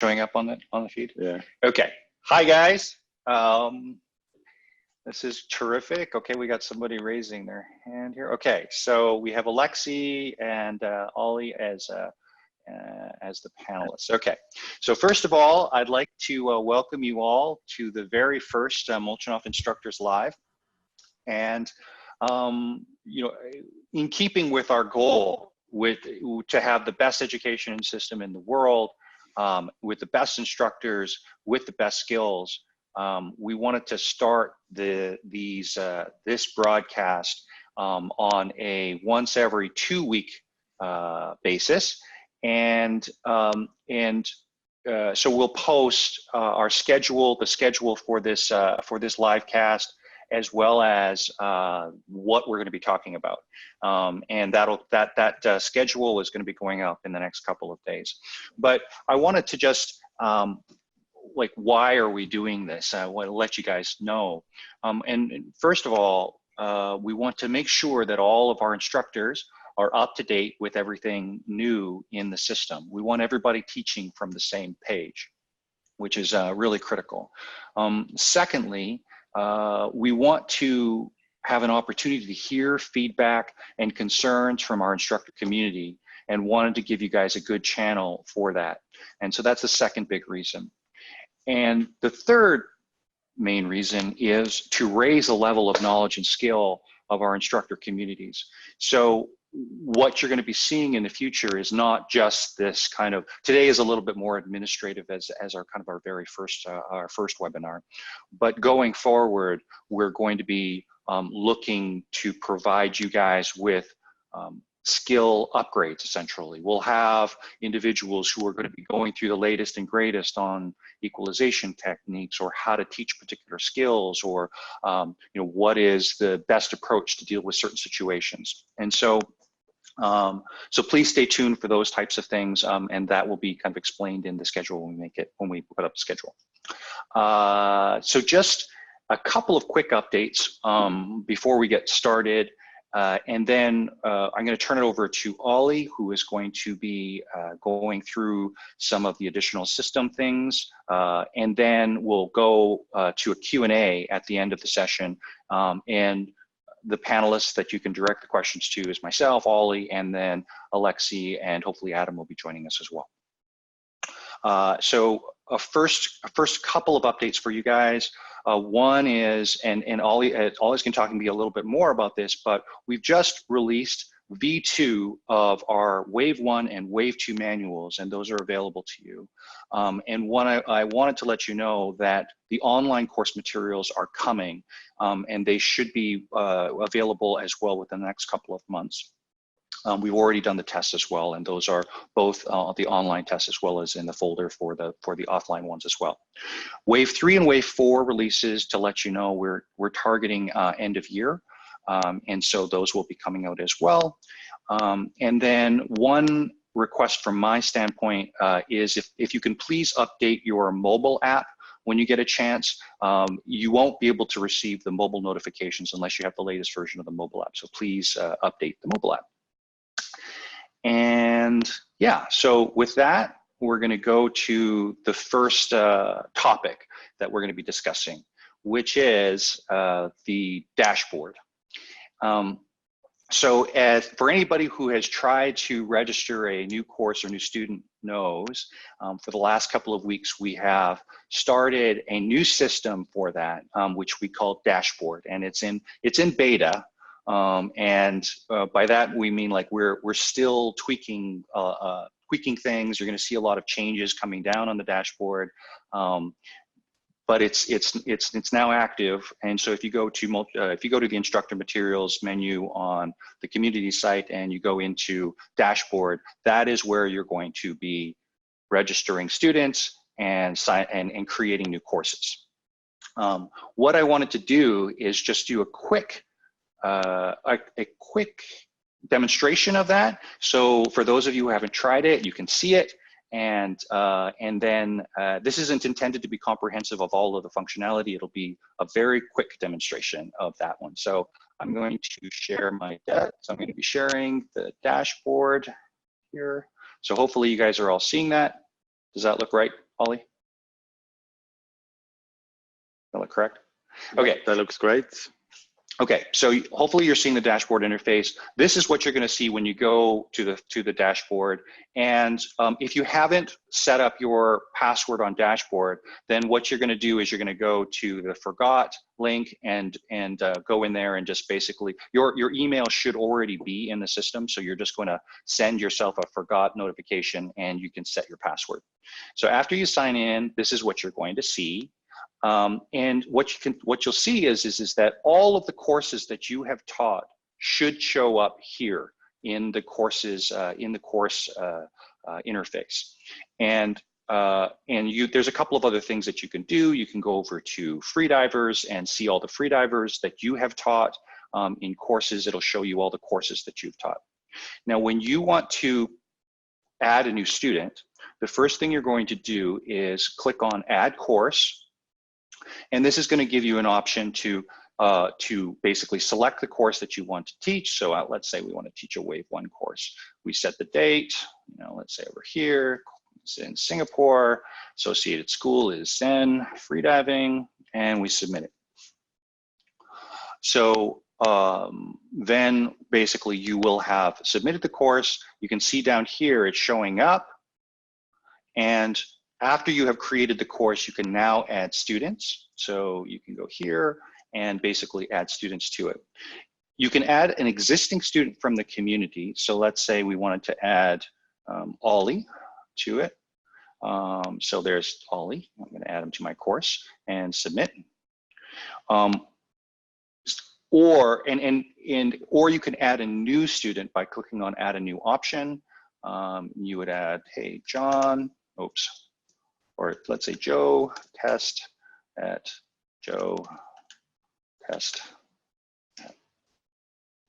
showing up on the feed? Yeah. Okay. Hi guys. This is terrific. Okay, we got somebody raising their hand here. Okay, so we have Alexey and Ollie as the panelists. Okay, so first of all, I'd like to welcome you all to the very first Molchanovs Instructors Live. And you know, in keeping with our goal to have the best education system in the world, with the best instructors, with the best skills, we wanted to start this broadcast on a once every 2 week basis, and so we'll post our schedule, the schedule for this live cast, as well as what we're going to be talking about, and that schedule is going to be going up in the next couple of days. But I wanted to just like, why are we doing this? I want to let you guys know. And first of all, we want to make sure that all of our instructors are up to date with everything new in the system. We want everybody teaching from the same page, which is really critical. Secondly, we want to have an opportunity to hear feedback and concerns from our instructor community, and wanted to give you guys a good channel for that. And so that's the second big reason. And the third main reason is to raise the level of knowledge and skill of our instructor communities. So what you're going to be seeing in the future is not just this kind of, today is a little bit more administrative as our kind of our very first webinar, but going forward, we're going to be looking to provide you guys with skill upgrades. Essentially, we'll have individuals who are going to be going through the latest and greatest on equalization techniques, or how to teach particular skills, or you know, what is the best approach to deal with certain situations. And so so please stay tuned for those types of things, and that will be kind of explained in the schedule when we put up the schedule. So just a couple of quick updates before we get started. And then I'm going to turn it over to Ollie, who is going to be going through some of the additional system things. And then we'll go to a Q&A at the end of the session. And the panelists that you can direct the questions to is myself, Ollie, and then Alexey, and hopefully Adam will be joining us as well. So a first couple of updates for you guys. One is, and Ollie's can talk to me a little bit more about this, but we've just released V2 of our Wave 1 and Wave 2 manuals, and those are available to you. And I wanted to let you know that the online course materials are coming, and they should be available as well within the next couple of months. We've already done the tests as well, and those are both the online tests as well as in the folder for the offline ones as well. Wave 3 and Wave 4 releases, to let you know, we're targeting end of year, and so those will be coming out as well. And then one request from my standpoint is if you can please update your mobile app when you get a chance. You won't be able to receive the mobile notifications unless you have the latest version of the mobile app, so please update the mobile app. And yeah, so with that, we're going to go to the first topic that we're going to be discussing, which is the dashboard. So for anybody who has tried to register a new course or new student knows, for the last couple of weeks, we have started a new system for that, which we call dashboard, and it's in beta. And by that we mean, like, we're still tweaking things. You're going to see a lot of changes coming down on the dashboard, but it's now active. And so if you go to the instructor materials menu on the community site and you go into dashboard, that is where you're going to be registering students and creating new courses. What I wanted to do is just do a quick demonstration of that. So for those of you who haven't tried it, you can see it, and then this isn't intended to be comprehensive of all of the functionality. It'll be a very quick demonstration of that one. So I'm going to share my deck. So I'm going to be sharing the dashboard here. So hopefully you guys are all seeing that. Does that look right Ollie? That look correct? Okay. That looks great. Okay, so hopefully you're seeing the dashboard interface. This is what you're going to see when you go to the dashboard. And if you haven't set up your password on dashboard, then what you're going to do is you're going to go to the forgot link and go in there and just basically your email should already be in the system. So you're just going to send yourself a forgot notification and you can set your password. So after you sign in, this is what you're going to see. And what you'll see is that all of the courses that you have taught should show up here in the courses in the course interface. And there's a couple of other things that you can do. You can go over to Freedivers and see all the freedivers that you have taught in courses. It'll show you all the courses that you've taught. Now, when you want to add a new student, the first thing you're going to do is click on Add Course. And this is going to give you an option to basically select the course that you want to teach. So let's say we want to teach a Wave 1 course. We set the date, let's say over here, it's in Singapore, associated school is Zen Freediving, and we submit it. So then basically you will have submitted the course. You can see down here it's showing up, and after you have created the course, you can now add students. So you can go here and basically add students to it. You can add an existing student from the community. So let's say we wanted to add Ollie to it. So there's Ollie. I'm going to add him to my course and submit. Or you can add a new student by clicking on Add a New option. You would add, hey, John, oops. Or let's say Joe test at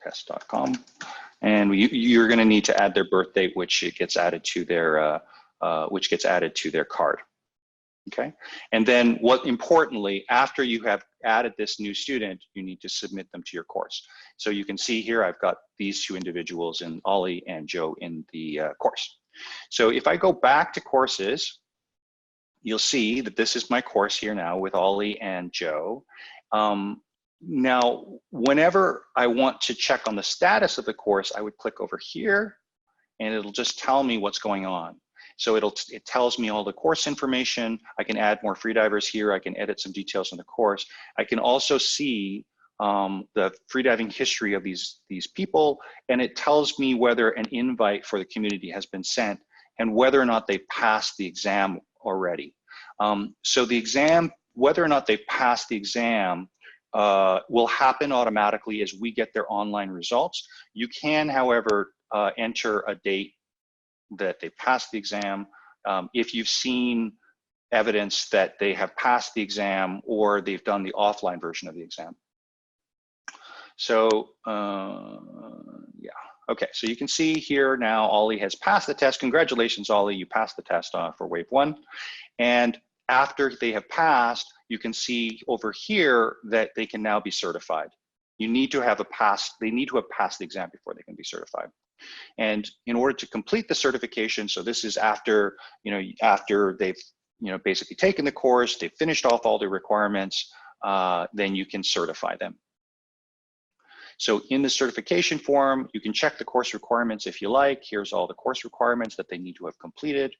test.com, and you're going to need to add their birth date, which gets added to their card. Okay, and then importantly, after you have added this new student, you need to submit them to your course. So you can see here I've got these two individuals, in Ollie and Joe, in the course. So if I go back to courses, you'll see that this is my course here now with Ollie and Joe. Now, whenever I want to check on the status of the course, I would click over here and it'll just tell me what's going on. So it tells me all the course information. I can add more freedivers here. I can edit some details on the course. I can also see the freediving history of these people, and it tells me whether an invite for the community has been sent and whether or not they passed the exam already. So the exam, whether or not they pass the exam, will happen automatically as we get their online results. You can, however, enter a date that they passed the exam if you've seen evidence that they have passed the exam or they've done the offline version of the exam. So yeah, okay, so you can see here now Ollie has passed the test. Congratulations, Ollie, you passed the test for Wave 1. And after they have passed, you can see over here that they can now be certified. You need to have they need to have passed the exam before they can be certified. And in order to complete the certification, so this is after, after they've, basically taken the course, they've finished off all the requirements, then you can certify them. So in the certification form, you can check the course requirements if you like. Here's all the course requirements that they need to have completed.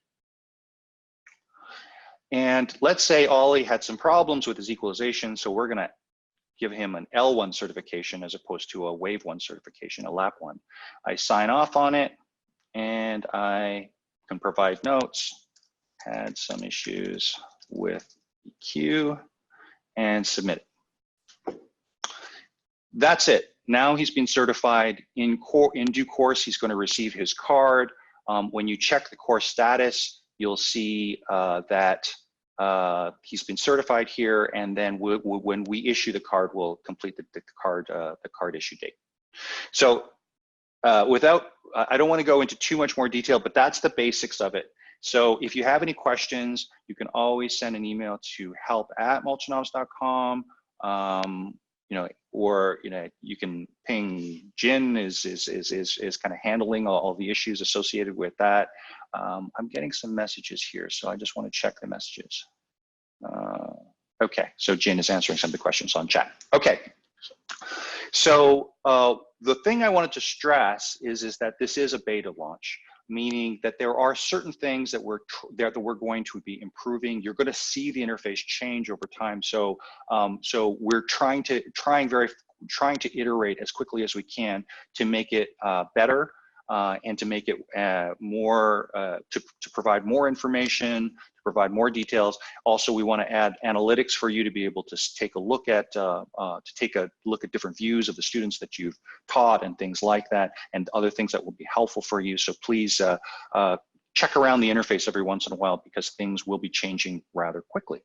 And let's say Ollie had some problems with his equalization, so we're gonna give him an L1 certification as opposed to a Wave 1 certification, a Lap 1. I sign off on it, and I can provide notes, had some issues with EQ, and submit it. That's it. Now he's been certified. In due course, he's going to receive his card. When you check the course status, you'll see that he's been certified here, and then when we issue the card, we'll complete the card issue date. So I don't want to go into too much more detail, but that's the basics of it. So if you have any questions, you can always send an email to help@molchanovs.com. or you can ping Jin is kind of handling all the issues associated with that. I'm getting some messages here, so I just want to check the messages. Okay, so Jin is answering some of the questions on chat. Okay, so the thing I wanted to stress is that this is a beta launch, meaning that there are certain things that we're going to be improving. You're going to see the interface change over time. So so we're trying to iterate as quickly as we can to make it better and to make it more to provide more information, to provide more details. Also, we want to add analytics for you to be able to take a look at different views of the students that you've taught and things like that, and other things that will be helpful for you. So please check around the interface every once in a while, because things will be changing rather quickly.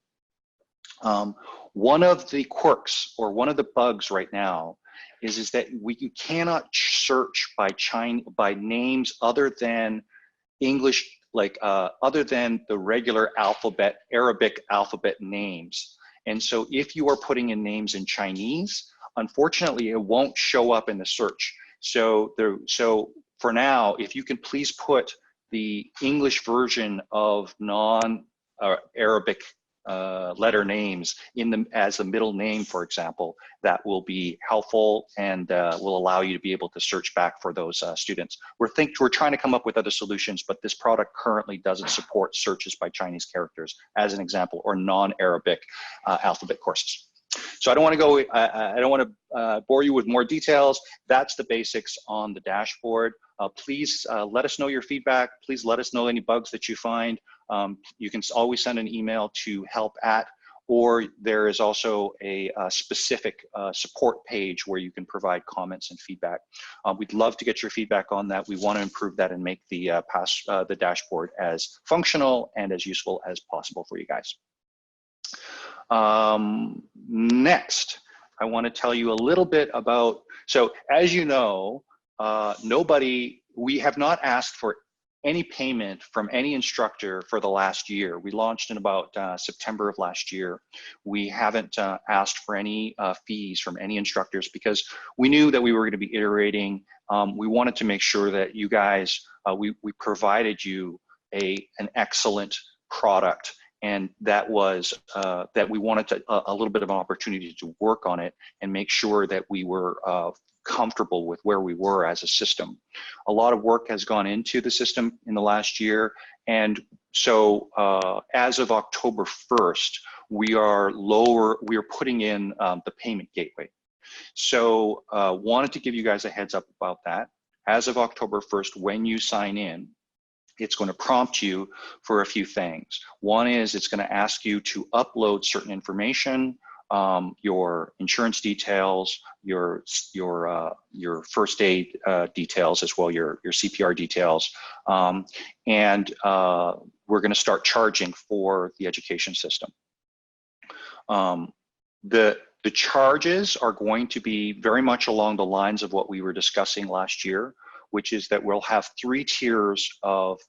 One of the quirks, or one of the bugs right now, is that you cannot search by names other than English, like other than the regular alphabet, Arabic alphabet names. And so if you are putting in names in Chinese, unfortunately, it won't show up in the search. So for now, if you can please put the English version of non-Arabic letter names as a middle name, for example, that will be helpful and will allow you to be able to search back for those students. We're trying to come up with other solutions, but this product currently doesn't support searches by Chinese characters, as an example, or non-Arabic alphabet courses. So I don't want to go. I don't want to bore you with more details. That's the basics on the dashboard. Please let us know your feedback. Please let us know any bugs that you find. You can always send an email to help@, or there is also a specific support page where you can provide comments and feedback. We'd love to get your feedback on that. We want to improve that and make the dashboard as functional and as useful as possible for you guys. Next, I want to tell you a little bit about, so as you know, we have not asked for any payment from any instructor for the last year. We launched in about September of last year. We haven't asked for any fees from any instructors, because we knew that we were going to be iterating. We wanted to make sure that you guys, we provided you an excellent product, and that was that we wanted a little bit of an opportunity to work on it and make sure that we were comfortable with where we were as a system. A lot of work has gone into the system in the last year, and so as of October 1st, we are putting in the payment gateway. So wanted to give you guys a heads up about that. As of October 1st, when you sign in, it's going to prompt you for a few things. One is it's going to ask you to upload certain information, your insurance details, your first aid details, as well your CPR details, and we're going to start charging for the education system. The charges are going to be very much along the lines of what we were discussing last year, which is that we'll have 3 tiers of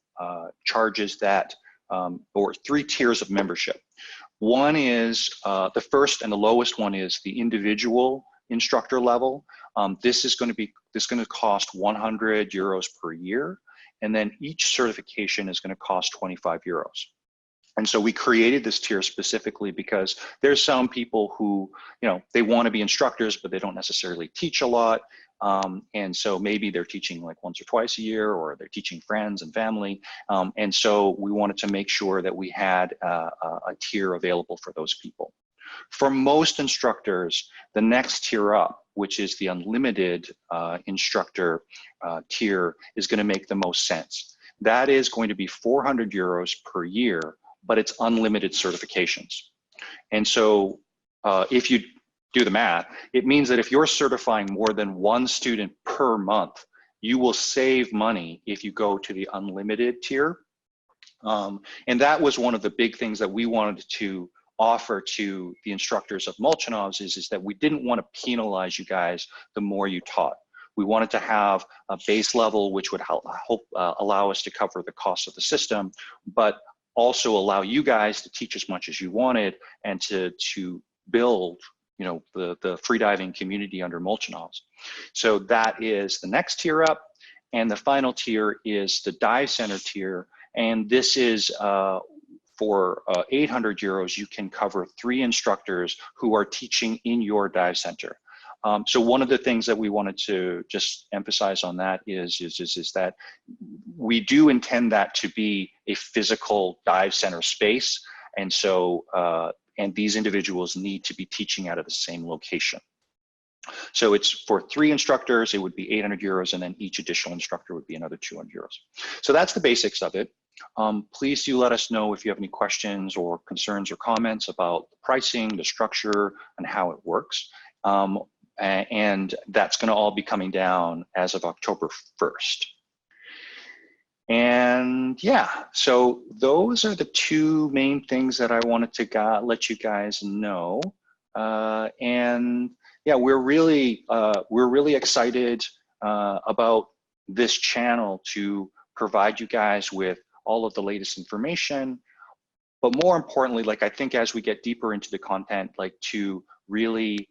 charges that, or 3 tiers of membership. One is the first and the lowest one is the individual instructor level. This is going to cost 100 euros per year, and then each certification is going to cost 25 euros. And so we created this tier specifically because there's some people who, they want to be instructors, but they don't necessarily teach a lot. And so maybe they're teaching like once or twice a year, or they're teaching friends and family. And so we wanted to make sure that we had a tier available for those people. For most instructors, the next tier up, which is the unlimited instructor tier, is going to make the most sense. That is going to be 400 euros per year, but it's unlimited certifications. And so if you do the math, it means that if you're certifying more than 1 student per month, you will save money if you go to the unlimited tier. And that was one of the big things that we wanted to offer to the instructors of Molchanovs is that we didn't want to penalize you guys the more you taught. We wanted to have a base level which would allow us to cover the cost of the system, but also allow you guys to teach as much as you wanted and to build the freediving community under Molchanovs. So that is the next tier up. And the final tier is the dive center tier. And this is for 800 euros, you can cover 3 instructors who are teaching in your dive center. So one of the things that we wanted to just emphasize on that is that we do intend that to be a physical dive center space. And so, and these individuals need to be teaching out of the same location. So it's for 3 instructors, it would be 800 euros, and then each additional instructor would be another 200 euros. So that's the basics of it. Please do let us know if you have any questions or concerns or comments about the pricing, the structure, and how it works. And that's going to all be coming down as of October 1st. And yeah, so those are the 2 main things that I wanted to let you guys know. And yeah, we're really excited about this channel to provide you guys with all of the latest information. But more importantly, like I think as we get deeper into the content, like to really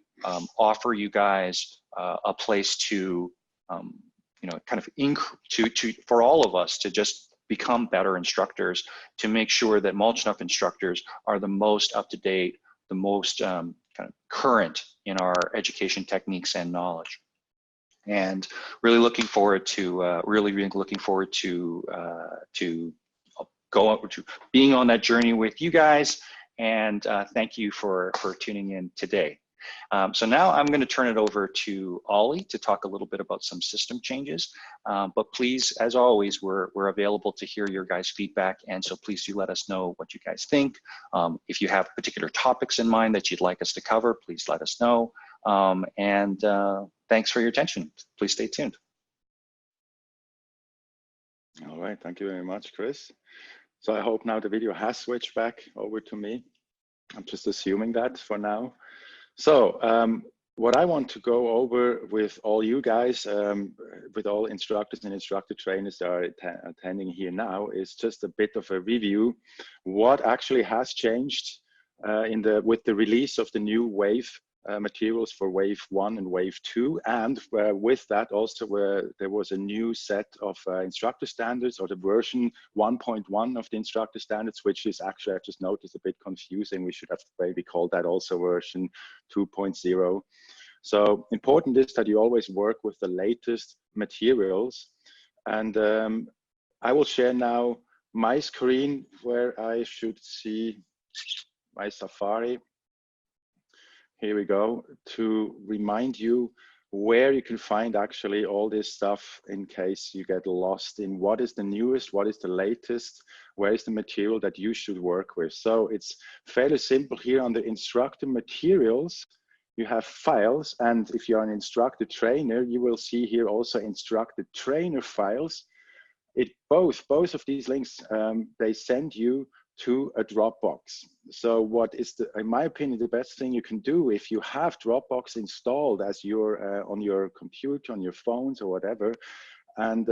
offer you guys a place to, kind of for all of us to just become better instructors, to make sure that Molchanovs instructors are the most up-to-date, the most kind of current in our education techniques and knowledge. And really looking forward to being on that journey with you guys. And thank you for tuning in today. So now I'm going to turn it over to Ollie to talk a little bit about some system changes. But please, as always, we're available to hear your guys' feedback. And so please do let us know what you guys think. If you have particular topics in mind that you'd like us to cover, please let us know. And thanks for your attention. Please stay tuned. All right, thank you very much, Chris. So I hope now the video has switched back over to me. I'm just assuming that for now. So what I want to go over with all you guys, with all instructors and instructor trainers that are attending here now, is just a bit of a review. What actually has changed with the release of the new wave materials for wave 1 and wave 2, and with that also there was a new set of instructor standards, or the version 1.1 of the instructor standards, which is actually, I just noticed, a bit confusing. We should have maybe called that also version 2.0. So important is that you always work with the latest materials. And I will share now my screen where I should see my Safari. Here we go, to remind you where you can find actually all this stuff in case you get lost in what is the newest, what is the latest, where is the material that you should work with. So it's fairly simple here on the instructor materials. You have files, and if you're an instructor trainer, you will see here also instructor trainer files. Both of these links, they send you to a Dropbox. So what is, in my opinion, the best thing you can do if you have Dropbox installed as your on your computer, on your phones or whatever, and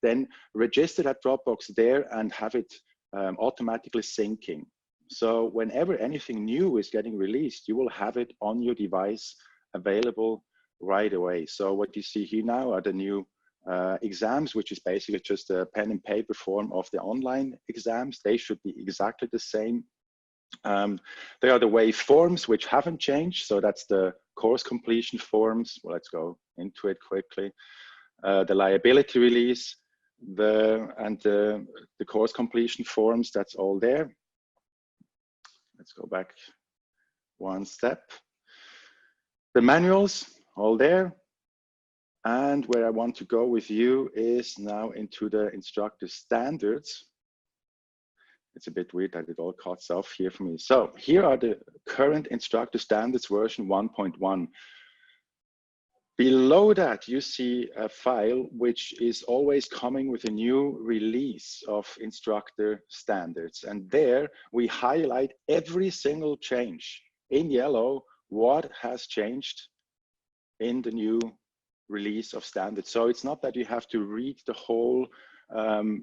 then register that Dropbox there and have it automatically syncing. So whenever anything new is getting released, you will have it on your device available right away. So what you see here now are the new exams, which is basically just a pen and paper form of the online exams. They should be exactly the same. They are the wave forms, which haven't changed. So that's the course completion forms. Well, let's go into it quickly. The liability release, the course completion forms, that's all there. Let's go back one step. The manuals, all there. And where I want to go with you is now into the instructor standards. It's a bit weird that it all cuts off here for me. So here are the current instructor standards version 1.1. Below that, you see a file which is always coming with a new release of instructor standards. And there we highlight every single change in yellow, what has changed in the new release of standards. So it's not that you have to read the whole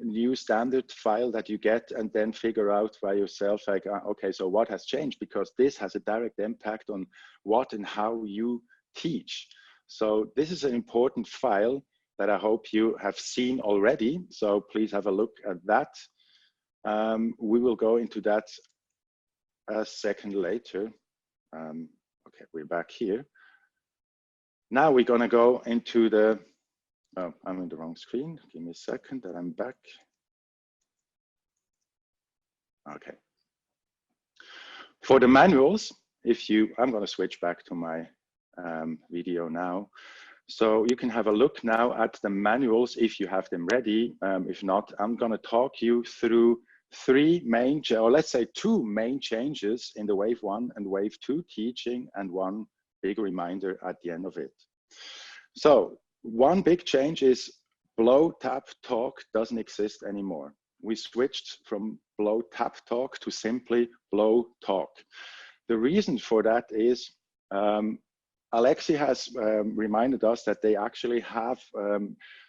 new standard file that you get, and then figure out by yourself, like, okay, so what has changed? Because this has a direct impact on what and how you teach. So this is an important file that I hope you have seen already. So please have a look at that. We will go into that a second later. Okay, we're back here. Now we're gonna go into the, oh, I'm in the wrong screen. Give me a second that I'm back. Okay. For the manuals, I'm gonna switch back to my video now. So you can have a look now at the manuals if you have them ready. If not, I'm gonna talk you through two main changes in the wave 1 and wave 2 teaching, and one big reminder at the end of it. So one big change is blow, tap, talk doesn't exist anymore. We switched from blow, tap, talk to simply blow, talk. The reason for that is Alexey has reminded us that they actually have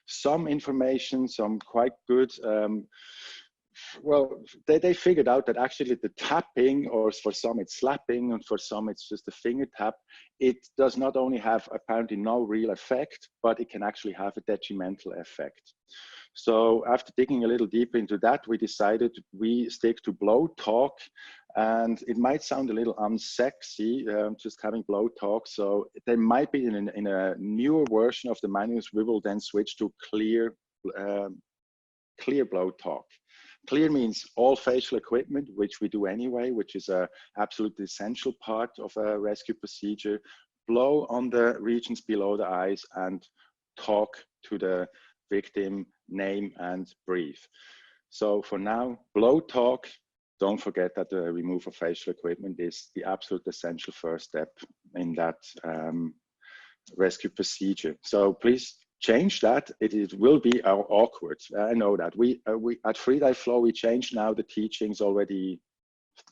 some information, some quite good, well, they figured out that actually the tapping, or for some it's slapping, and for some it's just a finger tap, it does not only have apparently no real effect, but it can actually have a detrimental effect. So after digging a little deeper into that, we decided we stick to blow talk, and it might sound a little unsexy, just having blow talk. So they might be in a newer version of the manuals, we will then switch to clear blow talk. Clear means all facial equipment, which we do anyway, which is a absolutely essential part of a rescue procedure. Blow on the regions below the eyes and talk to the victim, name and breathe. So for now, blow talk. Don't forget that the removal of facial equipment is the absolute essential first step in that rescue procedure. So please change that. It will be awkward. I know that. We at Freedive Flow, we changed now the teachings already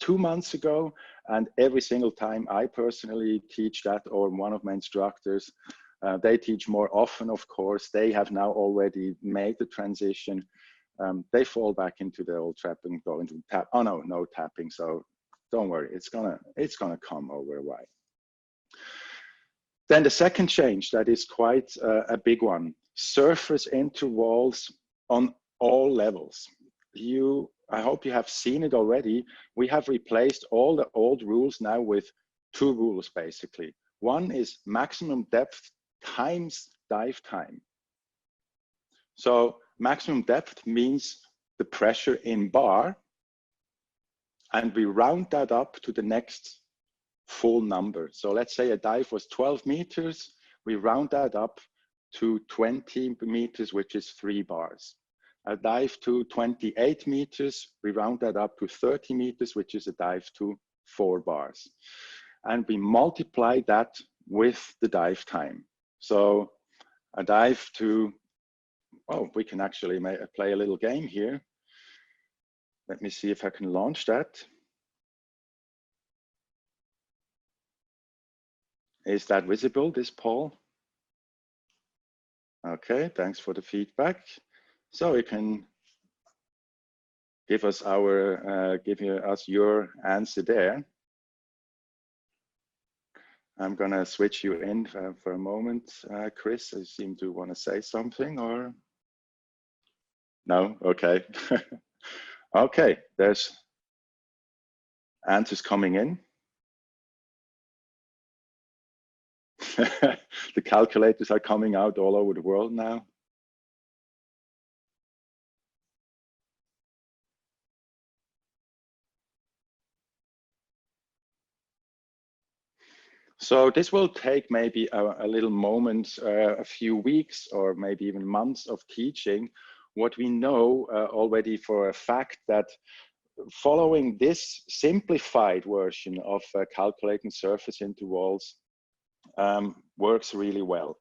2 months ago, and every single time I personally teach that, or one of my instructors, they teach more often, of course. They have now already made the transition. They fall back into the old trapping, go into tap. Oh no, no tapping. So don't worry, it's gonna come over a while. Then the second change that is quite a big one: surface intervals on all levels. I hope you have seen it already. We have replaced all the old rules now with 2 rules basically. One is maximum depth times dive time. So maximum depth means the pressure in bar, and we round that up to the next full number. So let's say a dive was 12 meters, we round that up to 20 meters, which is 3 bars. A dive to 28 meters, we round that up to 30 meters, which is a dive to 4 bars. And we multiply that with the dive time. So a dive to, oh, we can actually play a little game here. Let me see if I can launch that. Is that visible, this poll? Okay, thanks for the feedback. So you can give us your answer there. I'm gonna switch you in for a moment. Chris, you seem to want to say something, or? No, okay. Okay, there's answers coming in. The calculators are coming out all over the world now. So this will take maybe a little moment, a few weeks, or maybe even months of teaching. What we know already for a fact that following this simplified version of calculating surface intervals works really well.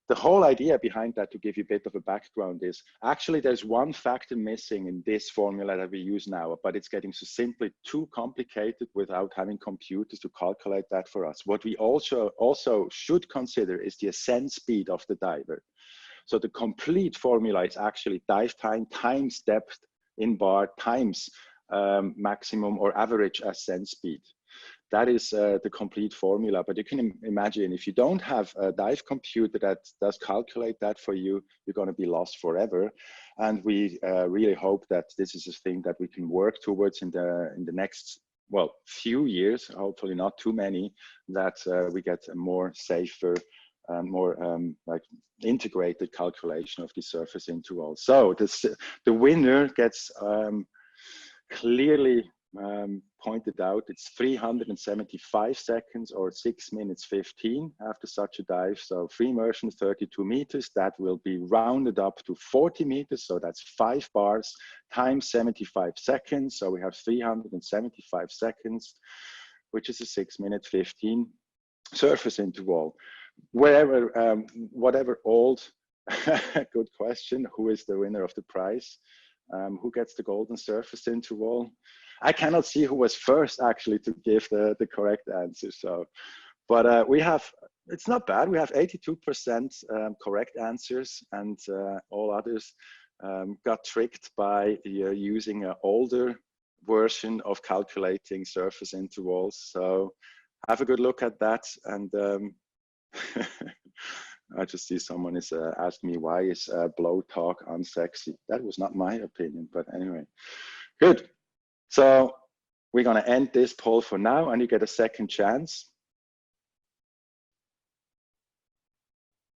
The whole idea behind that, to give you a bit of a background, is actually there's one factor missing in this formula that we use now, but it's getting so simply too complicated without having computers to calculate that for us. What we also should consider is the ascent speed of the diver. So the complete formula is actually dive time times depth in bar times maximum or average ascent speed. That is the complete formula. But you can imagine if you don't have a dive computer that does calculate that for you, you're going to be lost forever. And we really hope that this is a thing that we can work towards in the next, well, few years, hopefully not too many, that we get a more safer, more like integrated calculation of the surface interval. So the winner gets clearly pointed out. It's 375 seconds or 6 minutes 15 after such a dive. So free immersion 32 meters, that will be rounded up to 40 meters. So that's 5 bars times 75 seconds. So we have 375 seconds, which is a 6 minute 15 surface interval. Wherever, whatever old, good question, who is the winner of the prize? Who gets the golden surface interval? I cannot see who was first actually to give the correct answer. So, but we have, it's not bad. We have 82% correct answers, and all others got tricked by using an older version of calculating surface intervals. So have a good look at that. And I just see someone is asking me, why is blow talk unsexy? That was not my opinion, but anyway, good. So we're going to end this poll for now, and you get a second chance.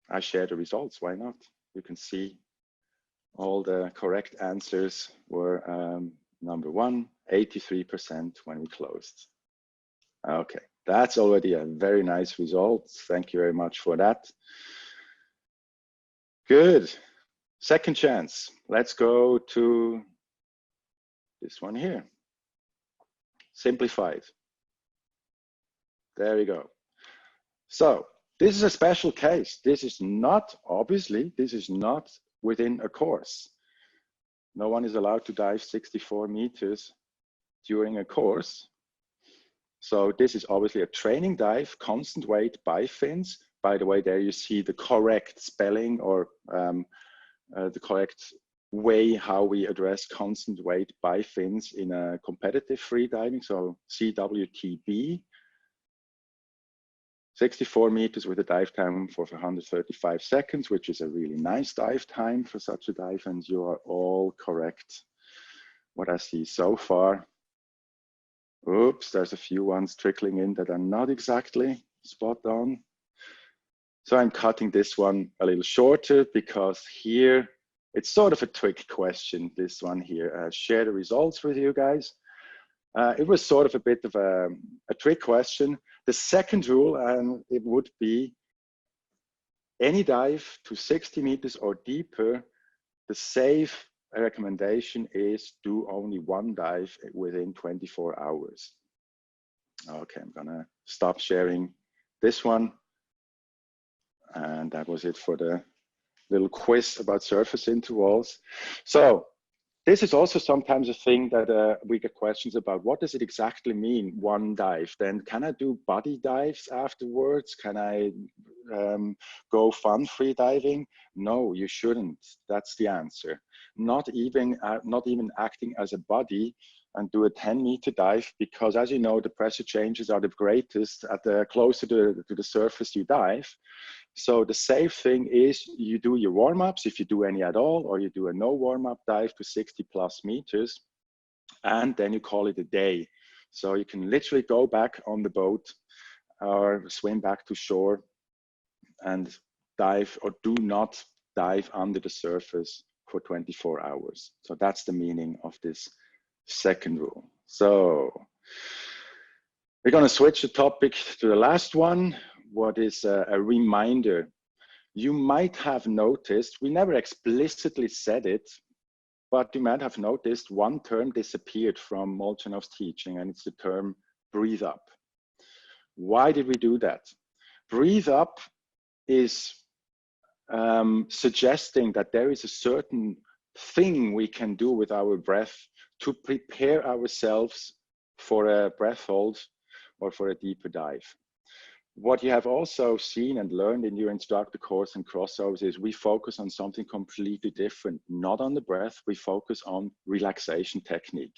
I share the results, why not? You can see all the correct answers were number 1, 83% when we closed. Okay, that's already a very nice result. Thank you very much for that. Good. Second chance. Let's go to this one here. Simplified. There we go. So this is a special case. This is not, obviously, this is not within a course. No one is allowed to dive 64 meters during a course. So this is obviously a training dive, constant weight by fins. By the way, there you see the correct spelling or the correct way how we address constant weight by fins in a competitive freediving. So CWTB, 64 meters with a dive time for 135 seconds, which is a really nice dive time for such a dive. And you are all correct. What I see so far. Oops, there's a few ones trickling in that are not exactly spot on. So I'm cutting this one a little shorter because here it's sort of a trick question, this one here. Share the results with you guys. It was sort of a bit of a trick question. The second rule, and it would be any dive to 60 meters or deeper, the safe recommendation is do only one dive within 24 hours. Okay, I'm gonna stop sharing this one. And that was it for the little quiz about surface intervals. So this is also sometimes a thing that we get questions about. What does it exactly mean, one dive? Then can I do buddy dives afterwards? Can I go fun free diving? No, you shouldn't. That's the answer. Not even acting as a buddy and do a 10-meter dive, because as you know, the pressure changes are the greatest at the closer to the surface you dive. So the safe thing is you do your warm-ups, if you do any at all, or you do a no warm-up dive to 60+ meters, and then you call it a day. So you can literally go back on the boat or swim back to shore and dive, or do not dive under the surface for 24 hours. So that's the meaning of this second rule. So we're going to switch the topic to the last one. What is a reminder? You might have noticed, we never explicitly said it, but you might have noticed one term disappeared from Molchanovs teaching, and it's the term breathe up. Why did we do that? Breathe up is suggesting that there is a certain thing we can do with our breath to prepare ourselves for a breath hold or for a deeper dive. What you have also seen and learned in your instructor course and crossovers is we focus on something completely different, not on the breath, we focus on relaxation technique.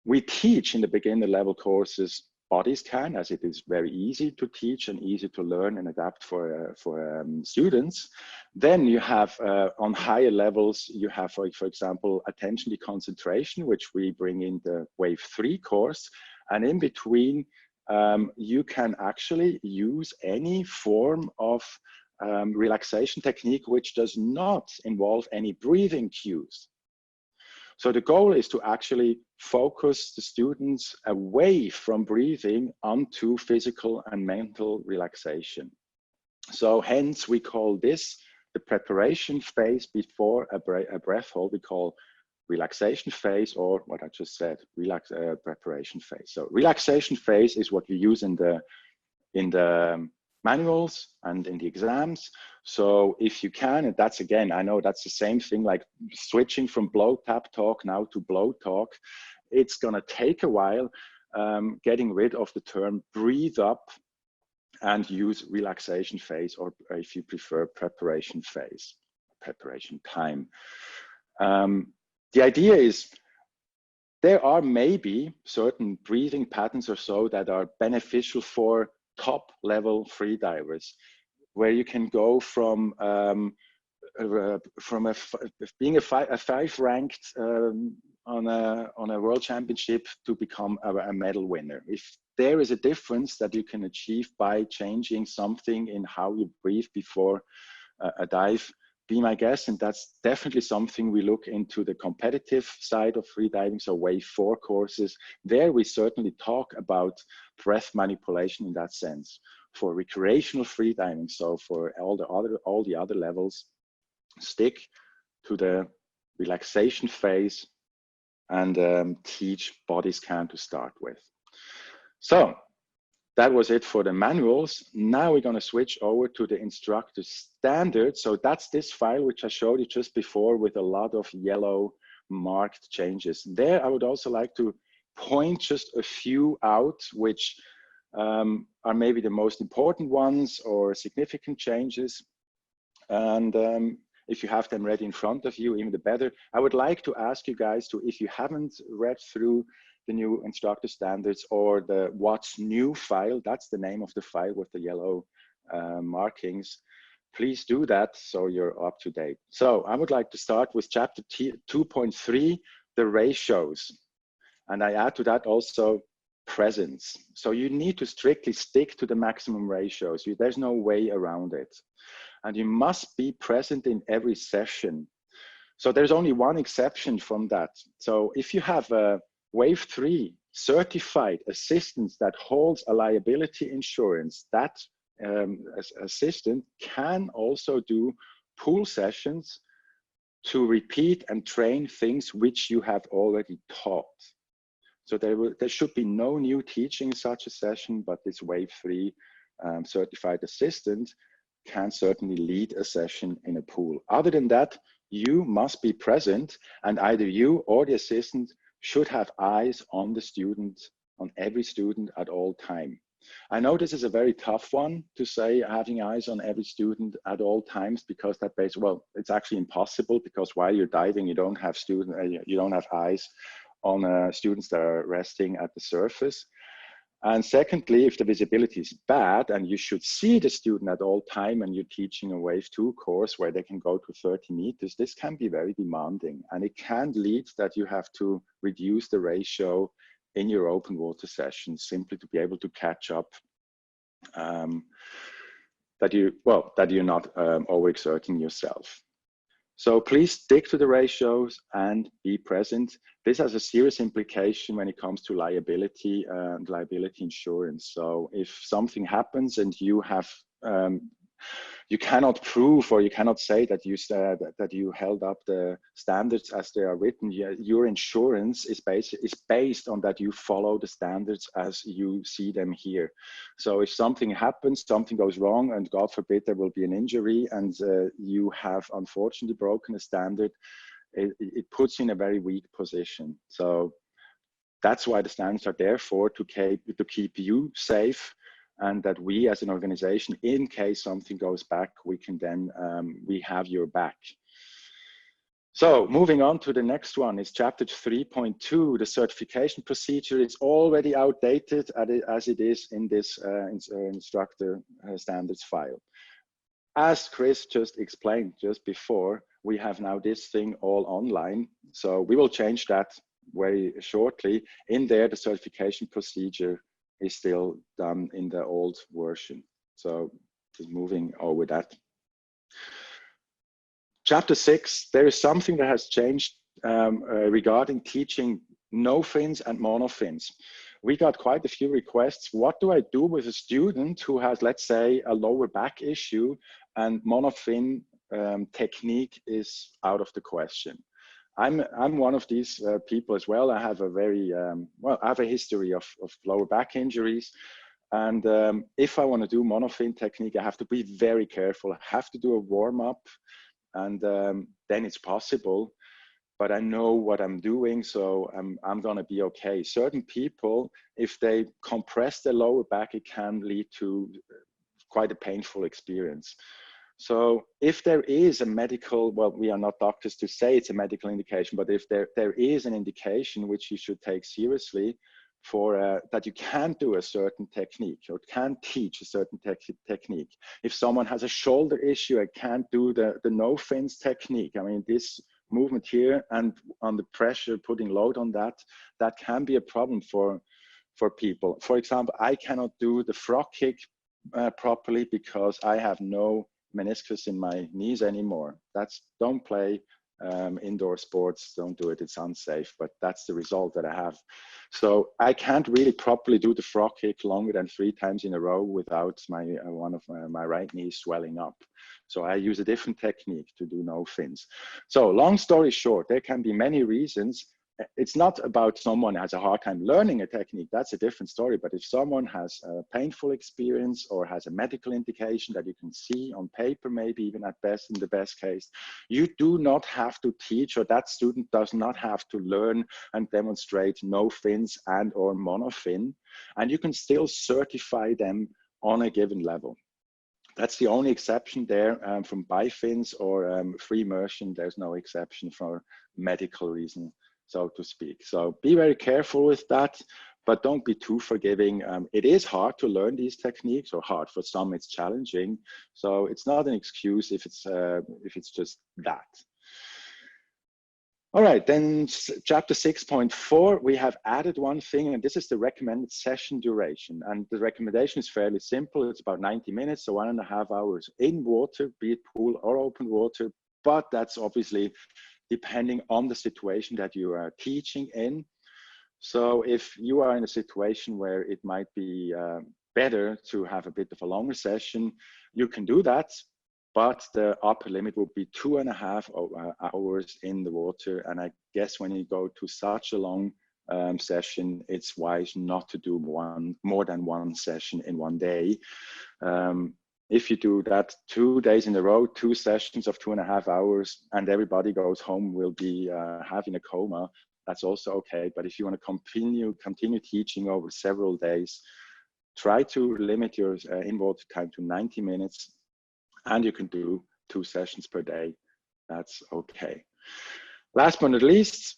We teach in the beginner level courses body scan, as it is very easy to teach and easy to learn and adapt for students. Then you have on higher levels, you have, for example, attention deconcentration, which we bring in the Wave 3 course. And in between, you can actually use any form of relaxation technique which does not involve any breathing cues. So the goal is to actually focus the students away from breathing onto physical and mental relaxation. So hence we call this the preparation phase before a breath hold. We call relaxation phase, or what I just said, preparation phase. So relaxation phase is what we use in the manuals and in the exams. So if you can, and that's again, I know that's the same thing like switching from blow tap talk now to blow talk. It's gonna take a while getting rid of the term breathe up and use relaxation phase, or if you prefer, preparation phase, preparation time. The idea is there are maybe certain breathing patterns or so that are beneficial for top level freedivers, where you can go from being a 5 ranked on a world championship to become a medal winner. If there is a difference that you can achieve by changing something in how you breathe before a dive, be my guest. And that's definitely something we look into the competitive side of freediving. So Wave 4 courses, there we certainly talk about breath manipulation in that sense. For recreational freediving, so for all the other levels, stick to the relaxation phase and teach body scan to start with. So that was it for the manuals. Now we're going to switch over to the Instructor Standards. So that's this file which I showed you just before with a lot of yellow marked changes. There I would also like to point just a few out which are maybe the most important ones or significant changes. And if you have them ready in front of you, even the better. I would like to ask you guys to, if you haven't read through the new Instructor Standards or the What's New file, that's the name of the file with the yellow markings, please do that so you're up to date. So I would like to start with chapter 2.3, the ratios. And I add to that also presence. So you need to strictly stick to the maximum ratios. There's no way around it. And you must be present in every session. So there's only one exception from that. So if you have a Wave 3 certified assistant that holds a liability insurance, that assistant can also do pool sessions to repeat and train things which you have already taught. So there should be no new teaching in such a session, but this Wave 3 certified assistant can certainly lead a session in a pool. Other than that, you must be present, and either you or the assistant should have eyes on the student, on every student at all time. I know this is a very tough one to say, having eyes on every student at all times, because that base, well, it's actually impossible, because while you're diving, you don't have eyes on students that are resting at the surface. And secondly, if the visibility is bad and you should see the student at all time and you're teaching a Wave 2 course where they can go to 30 meters, this can be very demanding. And it can lead that you have to reduce the ratio in your open water sessions simply to be able to catch up, that you're not overexerting yourself. So please stick to the ratios and be present. This has a serious implication when it comes to liability and liability insurance. So if something happens and you have, you cannot prove or you cannot say that you held up the standards as they are written, your insurance is based on that you follow the standards as you see them here. So if something happens, something goes wrong, and God forbid there will be an injury, and you have unfortunately broken a standard, it puts you in a very weak position. So that's why the standards are there for, to keep you safe and that we as an organization, in case something goes back, we can then, we have your back. So moving on to the next one is chapter 3.2. The certification procedure is already outdated as it is in this instructor standards file. As Chris just explained just before, we have now this thing all online. So we will change that very shortly. In there, the certification procedure is still done in the old version. So just moving over that. Chapter 6, there is something that has changed regarding teaching no fins and mono fins. We got quite a few requests. What do I do with a student who has, let's say, a lower back issue and monofin technique is out of the question? I'm one of these people as well. I have a very, well, I have a history of lower back injuries. And if I want to do monofin technique, I have to be very careful. I have to do a warm up, and then it's possible. But I know what I'm doing, so I'm gonna be okay. Certain people, if they compress their lower back, it can lead to quite a painful experience. So if there is a medical, well, we are not doctors to say it's a medical indication, but if there is an indication which you should take seriously for that you can do a certain technique or can teach a certain technique. If someone has a shoulder issue, I can't do the no fins technique. I mean, this movement here and on the pressure, putting load on that, that can be a problem for people. For example, I cannot do the frog kick properly because I have no meniscus in my knees anymore. Don't play indoor sports, don't do it, it's unsafe, but that's the result that I have. So I can't really properly do the frog kick longer than 3 times in a row without one of my right knee swelling up. So I use a different technique to do no fins. So long story short, there can be many reasons. It's not about someone has a hard time learning a technique, that's a different story. But if someone has a painful experience or has a medical indication that you can see on paper, maybe even at best, in the best case, you do not have to teach, or that student does not have to learn and demonstrate no fins and or monofin, and you can still certify them on a given level. That's the only exception there from bifins or free immersion. There's no exception for medical reason, so to speak. So be very careful with that, but don't be too forgiving. It is hard to learn these techniques, or hard for some, it's challenging. So it's not an excuse if it's just that. All right, then chapter 6.4, we have added one thing, and this is the recommended session duration. And the recommendation is fairly simple. It's about 90 minutes, so 1.5 hours in water, be it pool or open water. But that's obviously depending on the situation that you are teaching in. So if you are in a situation where it might be better to have a bit of a longer session, you can do that. But the upper limit will be 2.5 hours in the water. And I guess when you go to such a long session, it's wise not to do more than one session in one day. If you do that 2 days in a row, 2 sessions of 2.5 hours, and everybody goes home, will be having a coma, that's also okay. But if you want to continue teaching over several days, try to limit your in-water time to 90 minutes. And you can do 2 sessions per day. That's okay. Last but not least,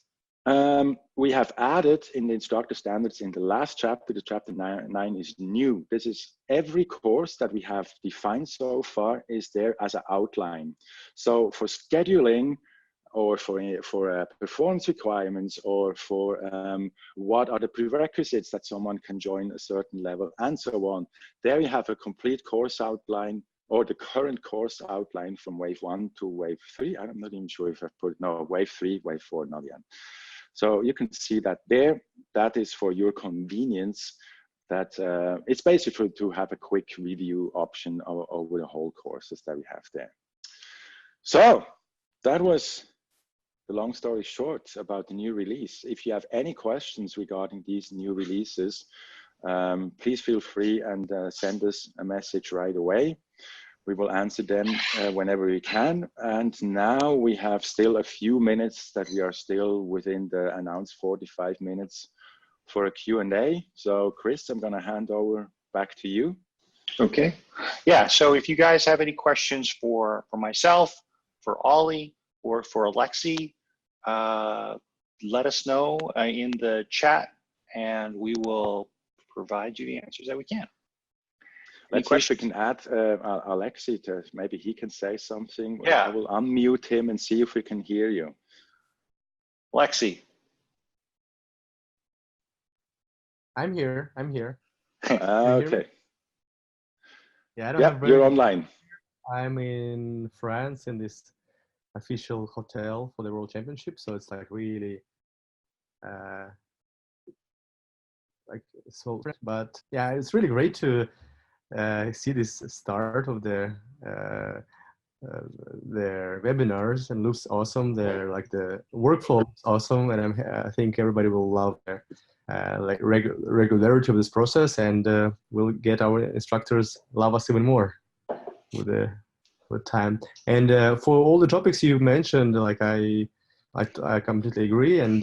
we have added in the instructor standards in the last chapter, the chapter 9 is new. This is every course that we have defined so far is there as an outline. So for scheduling, or for performance requirements, or for what are the prerequisites that someone can join a certain level, and so on. There you have a complete course outline, or the current course outline from wave 1 to wave 3. I'm not even sure if I've put, no, wave 3, wave 4, not yet. So you can see that there, that is for your convenience, that it's basically to have a quick review option over the whole courses that we have there. So that was the long story short about the new release. If you have any questions regarding these new releases, please feel free and send us a message right away. We will answer them whenever we can. And now we have still a few minutes that we are still within the announced 45 minutes for a Q&A. So Chris, I'm going to hand over back to you. Okay. Yeah. So if you guys have any questions for myself, for Ollie, or for Alexey, let us know in the chat, and we will provide you the answers that we can. Any Let's see if we questions? can add Alexey to, maybe he can say something. Yeah. I will unmute him and see if we can hear you. Alexey. I'm here. I'm here. Okay. Yeah, I don't Yeah, have very you're good. online. I'm in France in this official hotel for the World Championship, so it's like really like so. But yeah, it's really great to see this start of their webinars, and looks awesome. Their like the workflow is awesome, and I think everybody will love their like regularity of this process, and we'll get our instructors love us even more with time. And for all the topics you mentioned, like I completely agree. And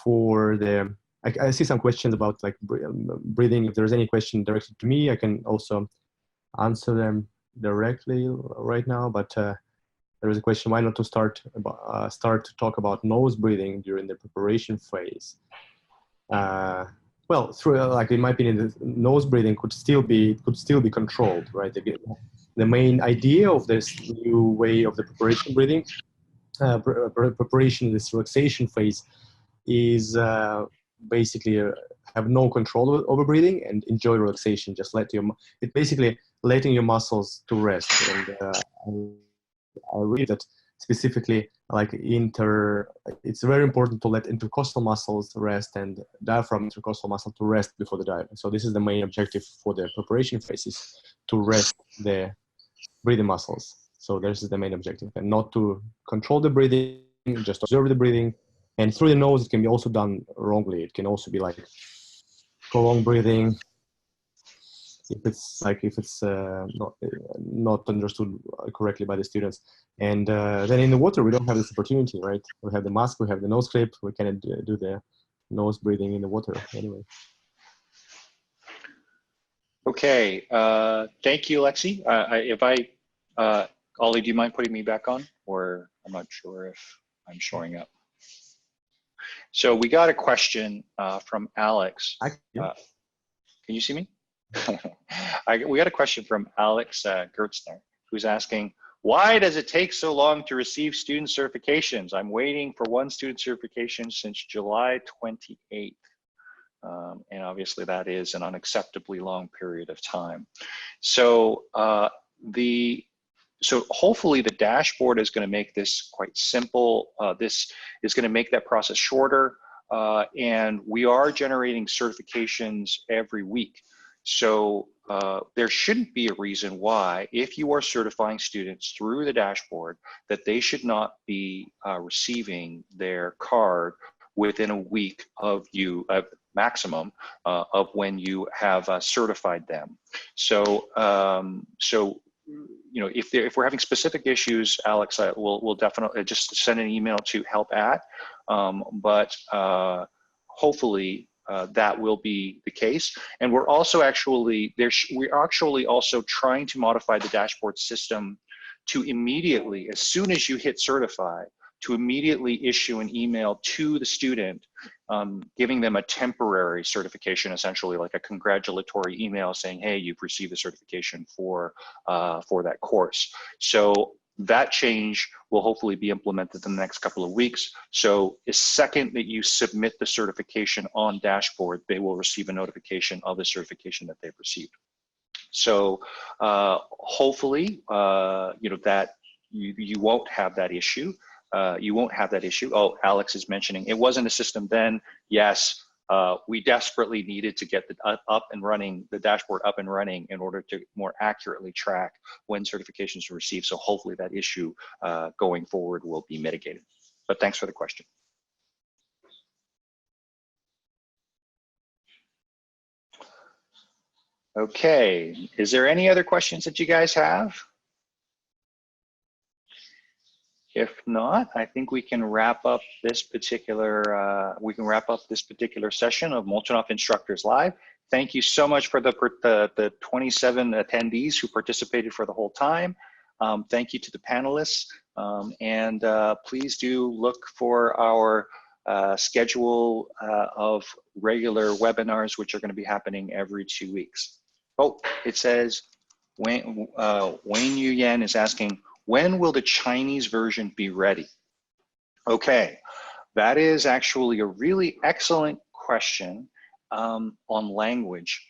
for the I see some questions about like breathing. If there's any question directed to me, I can also answer them directly right now. But there is a question: why not to start to talk about nose breathing during the preparation phase? Well, through like in my opinion, the nose breathing could still be controlled, right? The main idea of this new way of the preparation breathing, preparation, this relaxation phase, is basically have no control over breathing and enjoy relaxation. Just it basically letting your muscles to rest. And I read that specifically like it's very important to let intercostal muscles rest and diaphragm intercostal muscle to rest before the dive. So this is the main objective for the preparation phase, is to rest the breathing muscles. So this is the main objective, and not to control the breathing, just observe the breathing. And through the nose, it can be also done wrongly. It can also be like prolonged breathing, if it's not understood correctly by the students. And then in the water, we don't have this opportunity, right? We have the mask, we have the nose clip, we cannot do the nose breathing in the water anyway. Okay, thank you, Alexey. Ollie, do you mind putting me back on? Or I'm not sure if I'm showing up. So we got a question from Alex. Can you see me? We got a question from Alex Gertzner, who's asking, why does it take so long to receive student certifications? I'm waiting for one student certification since July 28th. And obviously that is an unacceptably long period of time. So so hopefully the dashboard is going to make this quite simple. This is going to make that process shorter. And we are generating certifications every week. So there shouldn't be a reason why, if you are certifying students through the dashboard, that they should not be receiving their card within a week of maximum of when you have certified them. So you know, if we're having specific issues, Alex, we'll definitely just send an email to help at. But hopefully that will be the case. And we're also actually also trying to modify the dashboard system to immediately, as soon as you hit certify, to immediately issue an email to the student, giving them a temporary certification, essentially like a congratulatory email saying, hey, you've received the certification for that course. So that change will hopefully be implemented in the next couple of weeks. So the second that you submit the certification on dashboard, they will receive a notification of the certification that they've received. So hopefully, you know, that you won't have that issue. You won't have that issue. Oh, Alex is mentioning it wasn't a system then. Yes, we desperately needed to get the the dashboard up and running in order to more accurately track when certifications are received. So hopefully that issue going forward will be mitigated. But thanks for the question. Okay, is there any other questions that you guys have? If not, I think we can wrap up this particular session of Molchanovs Instructors Live. thank you so much for the 27 attendees who participated for the whole time. Thank you to the panelists, and please do look for our schedule of regular webinars, which are going to be happening every 2 weeks. Oh, it says Wayne Yu Yan is asking, when will the Chinese version be ready? Okay, that is actually a really excellent question on language.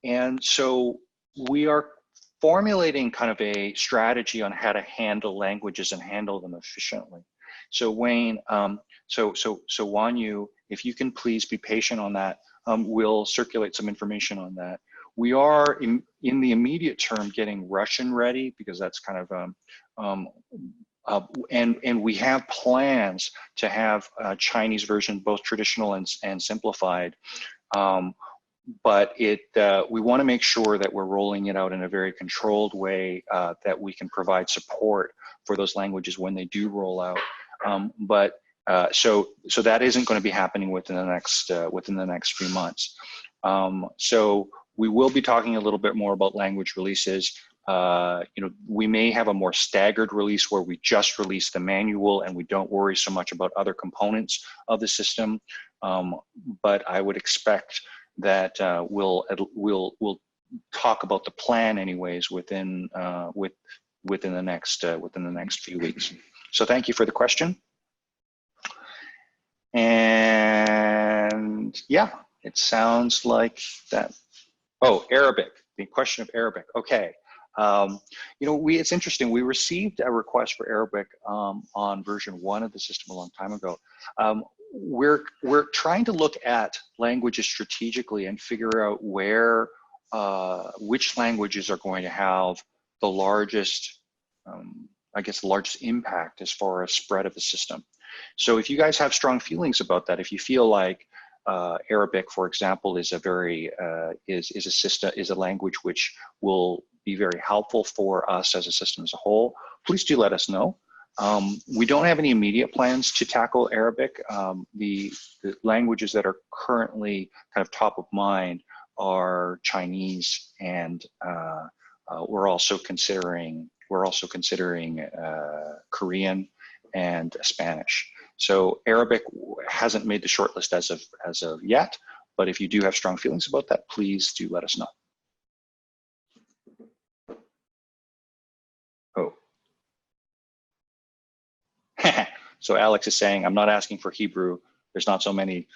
And so we are formulating kind of a strategy on how to handle languages and handle them efficiently. So Wayne, so Wan Yu, if you can please be patient on that, we'll circulate some information on that. We are in the immediate term getting Russian ready, because that's kind of and we have plans to have a Chinese version, both traditional and simplified. But we want to make sure that we're rolling it out in a very controlled way, that we can provide support for those languages when they do roll out. So that isn't going to be happening within the next few months. So we will be talking a little bit more about language releases. We may have a more staggered release where we just release the manual and we don't worry so much about other components of the system. But I would expect that we'll talk about the plan anyways within the next few weeks. So thank you for the question. And yeah, it sounds like that. Oh, Arabic, the question of Arabic. Okay. It's interesting. We received a request for Arabic on version 1 of the system a long time ago. We're trying to look at languages strategically and figure out where, which languages are going to have the largest, the largest impact as far as spread of the system. So if you guys have strong feelings about that, if you feel like Arabic, for example, is a language which will be very helpful for us as a system as a whole, please do let us know. We don't have any immediate plans to tackle Arabic. The languages that are currently kind of top of mind are Chinese, and we're also considering Korean and Spanish. So Arabic hasn't made the shortlist as of yet, but if you do have strong feelings about that, please do let us know. Oh. So Alex is saying, I'm not asking for Hebrew. There's not so many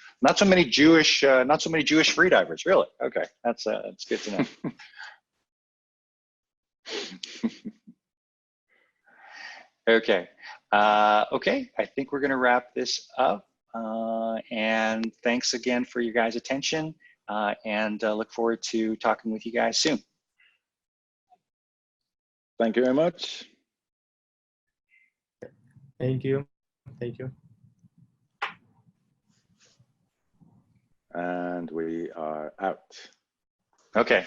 Jewish freedivers. Really? Okay, that's good to know. Okay. Okay, I think we're going to wrap this up. And thanks again for your guys' attention, and look forward to talking with you guys soon. Thank you very much. Thank you. Thank you. And we are out. Okay.